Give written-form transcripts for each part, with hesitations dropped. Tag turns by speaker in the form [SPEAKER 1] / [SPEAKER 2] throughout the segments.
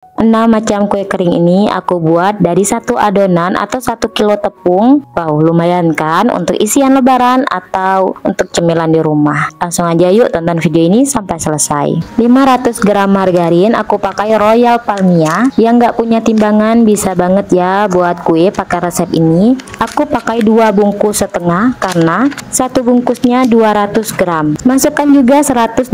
[SPEAKER 1] 6 macam kue kering ini aku buat dari satu adonan atau 1 kilo tepung. Wow, lumayan kan untuk isian lebaran atau untuk cemilan di rumah. Langsung aja yuk tonton video ini sampai selesai. 500 gram margarin aku pakai Royal Palmia. Yang nggak punya timbangan bisa banget ya buat kue pakai resep ini. Aku pakai 2 bungkus setengah karena satu bungkusnya 200 gram. Masukkan juga 125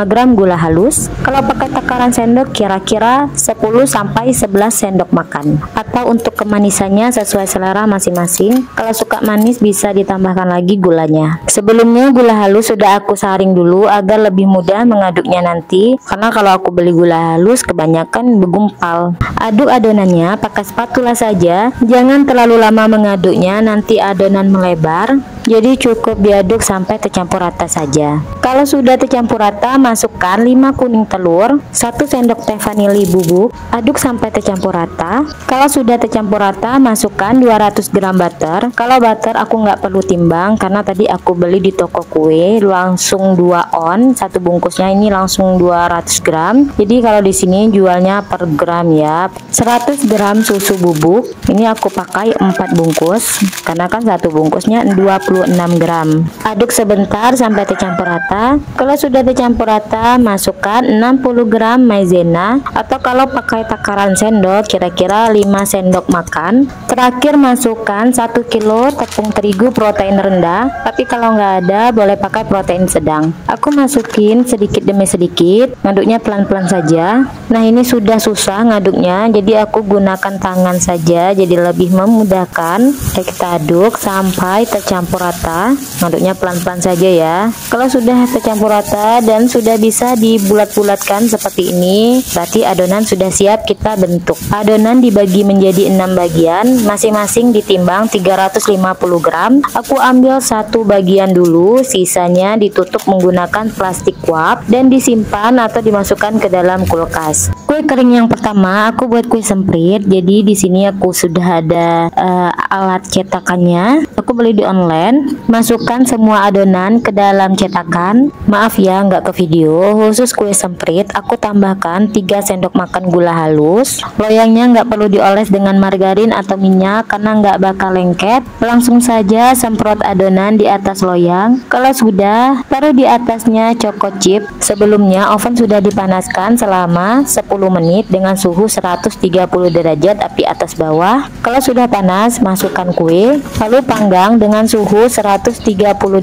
[SPEAKER 1] gram gula halus. Kalau pakai takaran sendok kira-kira 10 sampai 11 sendok makan, atau untuk kemanisannya sesuai selera masing-masing. Kalau suka manis bisa ditambahkan lagi gulanya. Sebelumnya gula halus sudah aku saring dulu agar lebih mudah mengaduknya nanti, karena kalau aku beli gula halus kebanyakan bergumpal. Aduk adonannya pakai spatula saja, jangan terlalu lama mengaduknya nanti adonan melebar. Jadi cukup diaduk sampai tercampur rata saja. Kalau sudah tercampur rata, masukkan 5 kuning telur, 1 sendok teh vanili bubuk, aduk sampai tercampur rata. Kalau sudah tercampur rata, masukkan 200 gram butter. Kalau butter aku nggak perlu timbang karena tadi aku beli di toko kue langsung 2 on, satu bungkusnya ini langsung 200 gram. Jadi kalau di sini jualnya per gram ya. 100 gram susu bubuk, ini aku pakai 4 bungkus karena kan satu bungkusnya 26 gram. Aduk sebentar sampai tercampur rata. Kalau sudah tercampur rata, masukkan 60 gram maizena atau kalau pakai takaran sendok kira-kira 5 sendok makan. Terakhir masukkan 1 kilo tepung terigu protein rendah, tapi kalau nggak ada boleh pakai protein sedang. Aku masukin sedikit demi sedikit, ngaduknya pelan-pelan saja. Nah ini sudah susah ngaduknya, jadi aku gunakan tangan saja, jadi lebih memudahkan. Kita aduk sampai tercampur rata, ngaduknya pelan-pelan saja ya. Kalau sudah tercampur rata dan sudah bisa dibulat-bulatkan seperti ini, berarti adonan sudah siap kita bentuk. Adonan dibagi menjadi 6 bagian, masing-masing ditimbang 350 gram. Aku ambil satu bagian dulu, sisanya ditutup menggunakan plastik wrap dan disimpan atau dimasukkan ke dalam kulkas. Kue kering yang pertama aku buat kue semprit, jadi di sini aku sudah ada alat cetakannya. Aku beli di online. Masukkan semua adonan ke dalam cetakan. Maaf ya nggak ke video. Khusus kue semprit aku tambahkan 3 sendok makan gula halus. Loyangnya nggak perlu dioles dengan margarin atau minyak karena nggak bakal lengket. Langsung saja semprot adonan di atas loyang. Kalau sudah, taruh di atasnya choco chip. Sebelumnya oven sudah dipanaskan selama 10 menit dengan suhu 130 derajat api atas bawah. Kalau sudah panas, masukkan kue, lalu panggang dengan suhu 130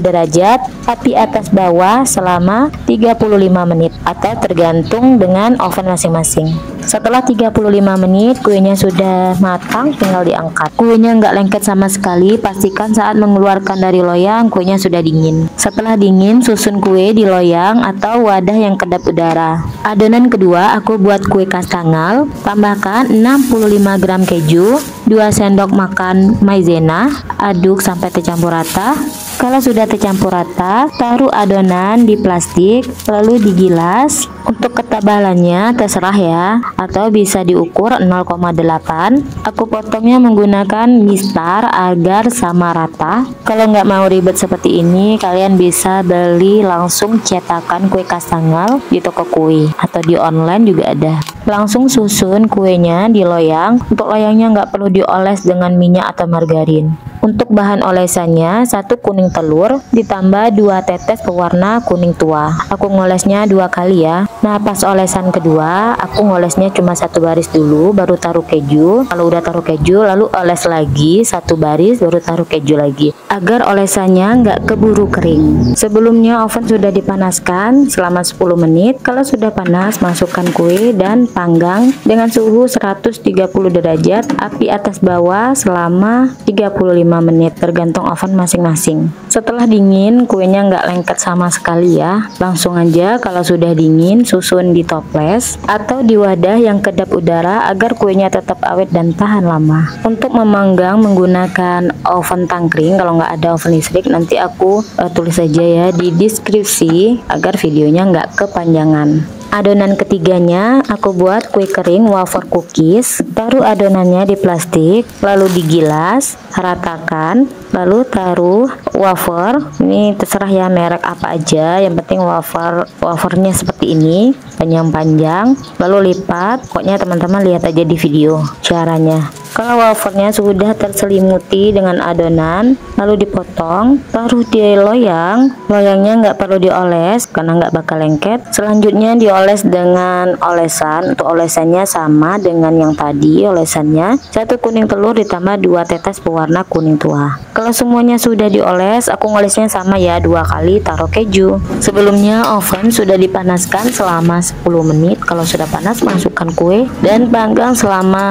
[SPEAKER 1] derajat api atas bawah selama 35 menit atau tergantung dengan oven masing-masing. Setelah 35 menit kuenya sudah matang, tinggal diangkat. Kuenya nggak lengket sama sekali, pastikan saat mengeluarkan dari loyang kuenya sudah dingin. Setelah dingin, susun kue di loyang atau wadah yang kedap udara. Adonan kedua aku buat kue kastangel, tambahkan 65 gram keju, 2 sendok makan maizena, aduk sampai tercampur rata. Kalau sudah tercampur rata, taruh adonan di plastik lalu digilas. Untuk ketebalannya terserah ya, atau bisa diukur 0,8. Aku potongnya menggunakan mistar agar sama rata. Kalau nggak mau ribet seperti ini, kalian bisa beli langsung cetakan kue kastangel di toko kue atau di online juga ada. Langsung susun kuenya di loyang. Untuk loyangnya nggak perlu dioles dengan minyak atau margarin. Untuk bahan olesannya 1 kuning telur ditambah 2 tetes pewarna kuning tua. Aku ngolesnya 2 kali ya. Nah pas olesan kedua aku ngolesnya cuma 1 baris dulu baru taruh keju. Kalau udah taruh keju lalu oles lagi 1 baris baru taruh keju lagi agar olesannya nggak keburu kering. Sebelumnya oven sudah dipanaskan selama 10 menit. Kalau sudah panas masukkan kue dan panggang dengan suhu 130 derajat api atas bawah selama 35 menit tergantung oven masing-masing. Setelah dingin kuenya nggak lengket sama sekali ya, langsung aja kalau sudah dingin susun di toples atau di wadah yang kedap udara agar kuenya tetap awet dan tahan lama. Untuk memanggang menggunakan oven tangkring, kalau nggak ada oven listrik nanti aku tulis saja ya di deskripsi agar videonya nggak kepanjangan. Adonan ketiganya aku buat kue kering wafer cookies. Taruh adonannya di plastik, lalu digilas, ratakan, lalu taruh wafer. Ini terserah ya merek apa aja, yang penting wafernya seperti ini, panjang-panjang, lalu lipat. Pokoknya teman-teman lihat aja di video caranya. Kalau wafernya sudah terselimuti dengan adonan, lalu dipotong, taruh di loyang. Loyangnya nggak perlu dioles karena nggak bakal lengket. Selanjutnya dioles dengan olesan. Untuk olesannya sama dengan yang tadi, olesannya 1 kuning telur ditambah 2 tetes pewarna kuning tua. Kalau semuanya sudah dioles, aku ngolesnya sama ya, 2 kali, taruh keju. Sebelumnya oven sudah dipanaskan selama 10 menit. Kalau sudah panas, masukkan kue dan panggang selama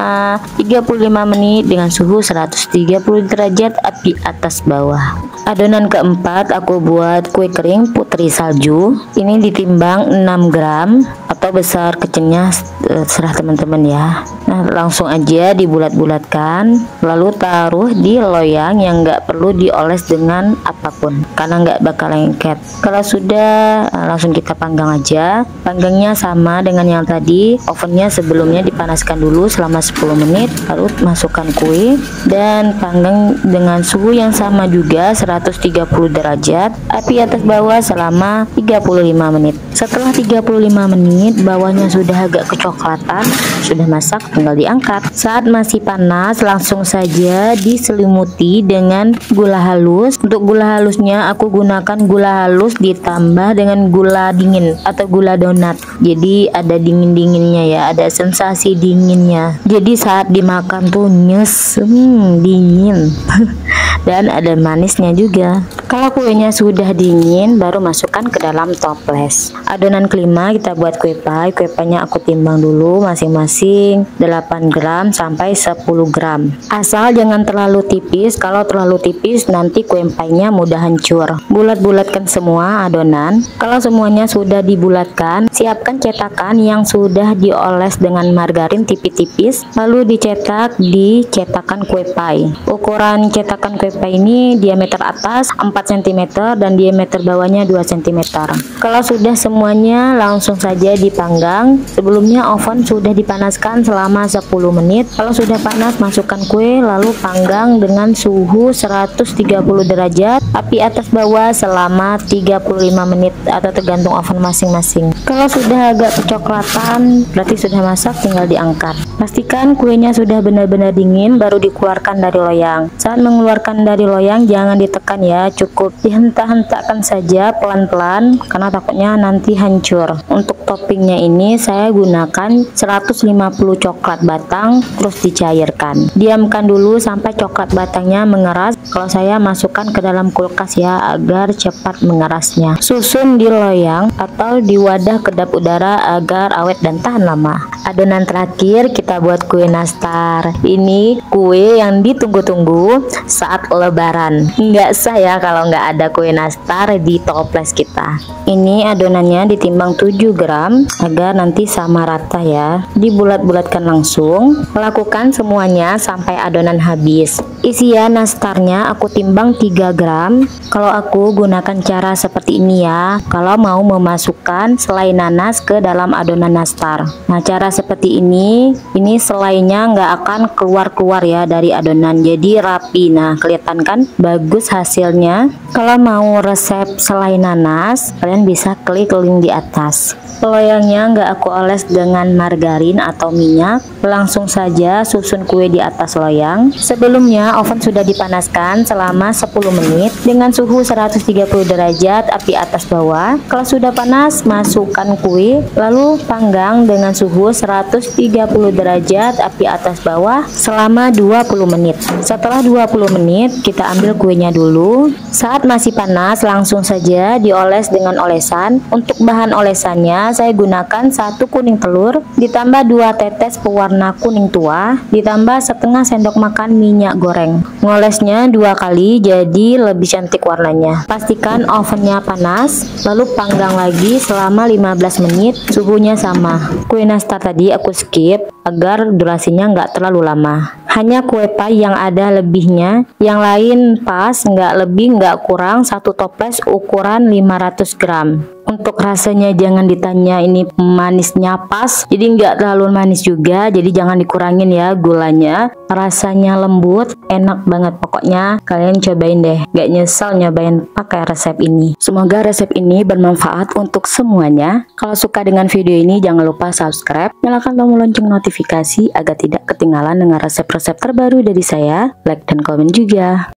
[SPEAKER 1] 35 menit dengan suhu 130 derajat, api atas bawah. Adonan keempat aku buat kue kering putri salju. Ini ditimbang 6 gram atau besar kecilnya terserah teman-teman ya. Nah, langsung aja dibulat-bulatkan, lalu taruh di loyang yang nggak perlu dioles dengan apapun karena nggak bakal lengket. Kalau sudah, langsung kita panggang aja. Panggangnya sama dengan yang tadi. Ovennya sebelumnya dipanaskan dulu selama 10 menit, lalu masukkan kue dan panggang dengan suhu yang sama juga 130 derajat, api atas bawah selama 35 menit. Setelah 35 menit bawahnya sudah agak kecoklatan, sudah masak, tinggal diangkat. Saat masih panas langsung saja diselimuti dengan gula halus. Untuk gula halusnya aku gunakan gula halus ditambah dengan gula dingin atau gula donat. Jadi ada dingin-dinginnya ya, ada sensasi dinginnya. Jadi saat dimakan tuh nyes, dingin. Dan ada manisnya juga. Kalau kuenya sudah dingin, baru masukkan ke dalam toples. Adonan kelima kita buat kue pie. Kue pie-nya aku timbang dulu masing-masing 8 gram sampai 10 gram. Asal jangan terlalu tipis. Kalau terlalu tipis nanti kue pie-nya mudah hancur. Bulat-bulatkan semua adonan. Kalau semuanya sudah dibulatkan, siapkan cetakan yang sudah dioles dengan margarin tipis-tipis, lalu dicetak di cetakan kue pie. Ukuran cetakan kue pie ini diameter atas 4 cm dan diameter bawahnya 2 cm. Kalau sudah semuanya langsung saja dipanggang. Sebelumnya oven sudah dipanaskan selama 10 menit. Kalau sudah panas, masukkan kue lalu panggang dengan suhu 130 derajat, api atas bawah selama 35 menit atau tergantung oven masing-masing. Kalau sudah agak kecoklatan berarti sudah masak, tinggal diangkat. Pastikan kuenya sudah benar-benar dingin baru dikeluarkan dari loyang. Saat mengeluarkan dari loyang jangan ditekan ya, cukup dihentak-hentakkan saja pelan-pelan karena takutnya nanti hancur. Untuk toppingnya ini saya gunakan 150 coklat batang terus dicairkan. Diamkan dulu sampai coklat batangnya mengeras. Kalau saya masukkan ke dalam kulkas ya agar cepat mengerasnya. Susun di loyang atau di wadah kedap udara agar awet dan tahan lama. Adonan terakhir kita buat kue nastar. Ini kue yang ditunggu-tunggu saat lebaran. Nggak sah ya kalau nggak ada kue nastar di toples kita. Ini adonannya ditimbang 7 gram agar nanti sama rata ya. Dibulat-bulatkan langsung. Lakukan semuanya sampai adonan habis. Isian nastarnya aku timbang 3 gram. Kalau aku gunakan cara seperti ini ya, kalau mau memasukkan selai nanas ke dalam adonan nastar. Nah, cara seperti ini selainya nggak akan keluar-keluar ya dari adonan, jadi rapi. Nah, kelihatan kan bagus hasilnya. Kalau mau resep selai nanas, kalian bisa klik link di atas. Loyangnya nggak aku oles dengan margarin atau minyak, langsung saja susun kue di atas loyang. Sebelumnya oven sudah dipanaskan selama 10 menit dengan suhu 130 derajat, api atas bawah. Kalau sudah panas, masukkan kue lalu panggang dengan suhu 130 derajat, api atas bawah selama 20 menit. Setelah 20 menit kita ambil kuenya dulu. Saat masih panas langsung saja dioles dengan olesan. Untuk bahan olesannya saya gunakan 1 kuning telur ditambah 2 tetes pewarna kuning tua ditambah setengah sendok makan minyak goreng. Ngolesnya 2 kali jadi lebih cantik warnanya. Pastikan ovennya panas lalu panggang lagi selama 15 menit, suhunya sama. Kue nastar tadi aku skip agar durasinya nggak terlalu lama. Hanya kue pie yang ada lebihnya, yang lain pas, nggak lebih nggak kurang. 1 toples ukuran 500 gram. Untuk rasanya jangan ditanya ini manisnya pas, jadi nggak terlalu manis juga, jadi jangan dikurangin ya gulanya. Rasanya lembut, enak banget pokoknya. Kalian cobain deh, nggak nyesel nyobain pakai resep ini. Semoga resep ini bermanfaat untuk semuanya. Kalau suka dengan video ini jangan lupa subscribe, nyalakan tombol lonceng notifikasi agar tidak ketinggalan dengan resep-resep terbaru dari saya. Like dan komen juga.